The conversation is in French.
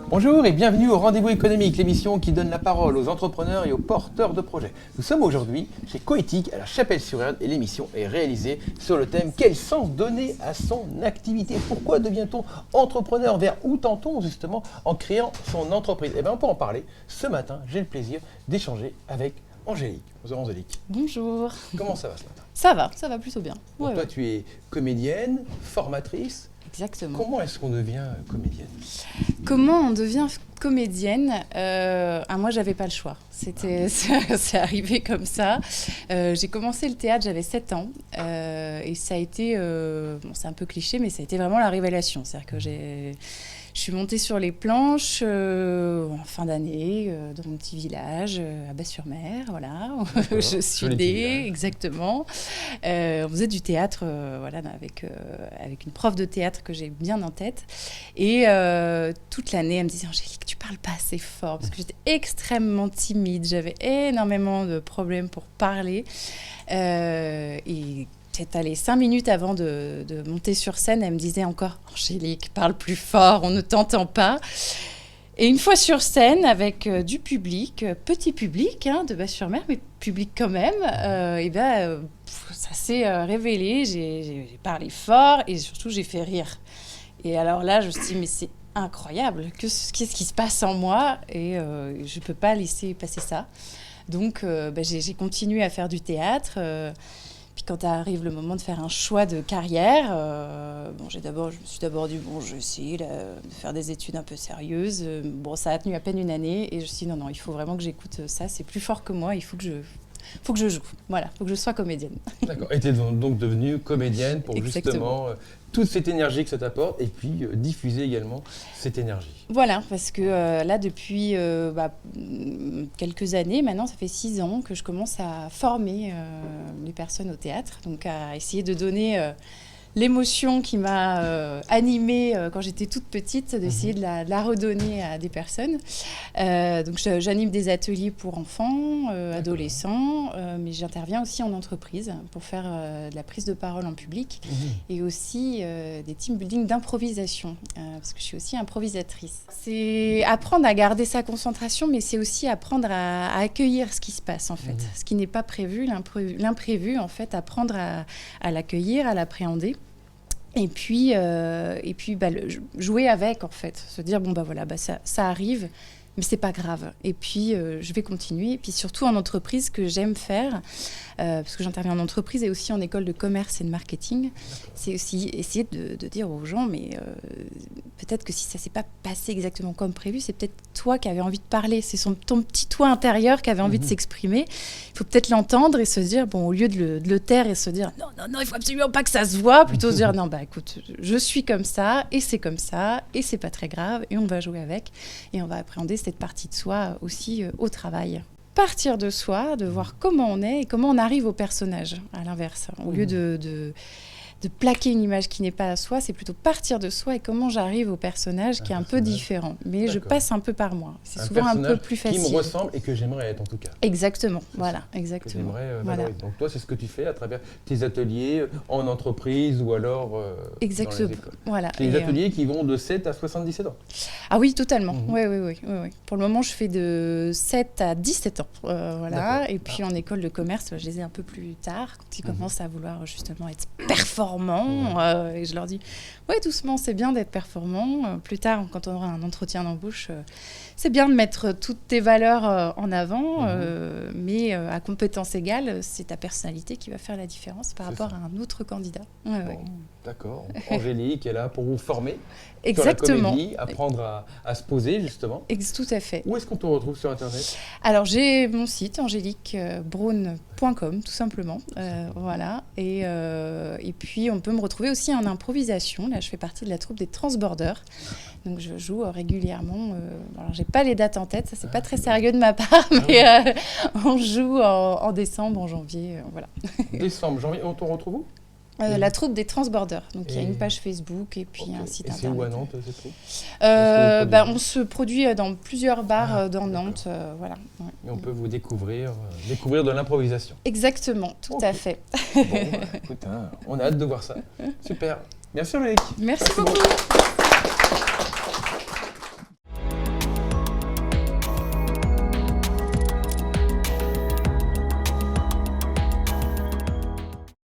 Bonjour et bienvenue au Rendez-vous économique, l'émission qui donne la parole aux entrepreneurs et aux porteurs de projets. Nous sommes aujourd'hui chez Coéthique à la Chapelle-sur-Erdre et l'émission est réalisée sur le thème « Quel sens donner à son activité ?» Pourquoi devient-on entrepreneur? Vers où tend-on justement en créant son entreprise? Eh bien, on peut en parler. Ce matin, j'ai le plaisir d'échanger avec Angélique. Bonjour Angélique. Bonjour. Comment ça va ce matin? Ça va plutôt bien. Donc, toi, tu es comédienne, formatrice. Exactement. Comment est-ce qu'on devient comédienne? Comment on devient comédienne? Moi, j'avais pas le choix. C'est arrivé comme ça. J'ai commencé le théâtre, j'avais 7 ans. Et ça a été, c'est un peu cliché, mais ça a été vraiment la révélation. C'est-à-dire que je suis montée sur les planches en fin d'année dans mon petit village à Bas-sur-Mer, voilà. Je suis née, exactement. On faisait du théâtre, avec une prof de théâtre que j'ai bien en tête. Et toute l'année, elle me disait « Angélique, tu parles pas assez fort » parce que j'étais extrêmement timide, j'avais énormément de problèmes pour parler. Et peut-être allé 5 minutes avant de monter sur scène, elle me disait encore « Angélique, parle plus fort, on ne t'entend pas ». Et une fois sur scène, avec du public, petit public de Bas-sur-Mer, mais public quand même, ça s'est révélé, j'ai parlé fort et surtout j'ai fait rire. Et alors là, je me suis dit « Mais c'est incroyable, qu'est-ce qui se passe en moi ?» Et je ne peux pas laisser passer ça. Donc j'ai continué à faire du théâtre. Puis quand arrive le moment de faire un choix de carrière, je me suis d'abord dit, je vais essayer de faire des études un peu sérieuses. Ça a tenu à peine une année et je me suis dit, non, il faut vraiment que j'écoute ça, c'est plus fort que moi, il faut que je joue. Voilà, il faut que je sois comédienne. D'accord, et tu es donc devenue comédienne pour Exactement. justement toute cette énergie que ça t'apporte et puis diffuser également cette énergie. Voilà, parce que là, depuis quelques années, maintenant, ça fait 6 ans que je commence à former les personnes au théâtre, donc à essayer de donner l'émotion qui m'a animée quand j'étais toute petite, d'essayer de la redonner à des personnes. Donc j'anime des ateliers pour enfants, adolescents, mais j'interviens aussi en entreprise pour faire de la prise de parole en public et aussi des team building d'improvisation, parce que je suis aussi improvisatrice. C'est apprendre à garder sa concentration, mais c'est aussi apprendre à accueillir ce qui se passe en fait, ce qui n'est pas prévu, l'imprévu en fait, apprendre à l'accueillir, à l'appréhender. Et puis jouer avec, en fait. Se dire, ça arrive, mais c'est pas grave. Et puis, je vais continuer. Et puis, surtout en entreprise, que j'aime faire, parce que j'interviens en entreprise et aussi en école de commerce et de marketing, c'est aussi essayer de dire aux gens, mais peut-être que si ça s'est pas passé exactement comme prévu, c'est peut-être toi qui avais envie de parler. C'est ton petit toi intérieur qui avait envie de s'exprimer. Il faut peut-être l'entendre et se dire, au lieu de le taire et se dire, non, il faut absolument pas que ça se voit, plutôt se dire, non, écoute, je suis comme ça, et c'est pas très grave, et on va jouer avec, et on va appréhender cette partie de soi aussi au travail. Partir de soi, de voir comment on est et comment on arrive au personnage, à l'inverse. Au lieu de plaquer une image qui n'est pas à soi, c'est plutôt partir de soi et comment j'arrive au personnage qui est un peu différent. Mais je passe un peu par moi. C'est souvent un peu plus facile. Qui me ressemble et que j'aimerais être en tout cas. Exactement, voilà, exactement. Que j'aimerais valoriser. Donc toi, c'est ce que tu fais à travers tes ateliers en entreprise ou alors dans les écoles. Voilà. C'est des ateliers qui vont de 7 à 77 ans. Ah oui, totalement. Oui. Pour le moment, je fais de 7 à 17 ans. Voilà. Et puis en école de commerce, je les ai un peu plus tard, quand ils commencent à vouloir justement être performants. Et je leur dis, doucement, c'est bien d'être performant. Plus tard, quand on aura un entretien d'embauche, c'est bien de mettre toutes tes valeurs en avant, mais à compétence égale, c'est ta personnalité qui va faire la différence par rapport à un autre candidat. D'accord. Angélique est là pour vous former. Exactement. Sur la comédie, apprendre à se poser, justement. Tout à fait. Où est-ce qu'on te retrouve sur Internet? Alors, j'ai mon site, angéliquebraun.com, tout simplement. Voilà. Et puis, on peut me retrouver aussi en improvisation. Là, je fais partie de la troupe des Transborders. Donc, je joue régulièrement. Alors, j'ai pas les dates en tête. Ça, c'est pas très sérieux de ma part. Mais on joue en décembre, en janvier. Voilà. Décembre, janvier. On te retrouve où? La troupe des Transborders. Donc, il y a une page Facebook et puis un site internet. C'est où à Nantes, cette troupe? On se produit dans plusieurs bars dans Nantes. Voilà. Ouais. Et on peut vous découvrir de l'improvisation. Exactement, tout à fait. Bon, écoute, on a hâte de voir ça. Super. Merci Angélique. Merci beaucoup.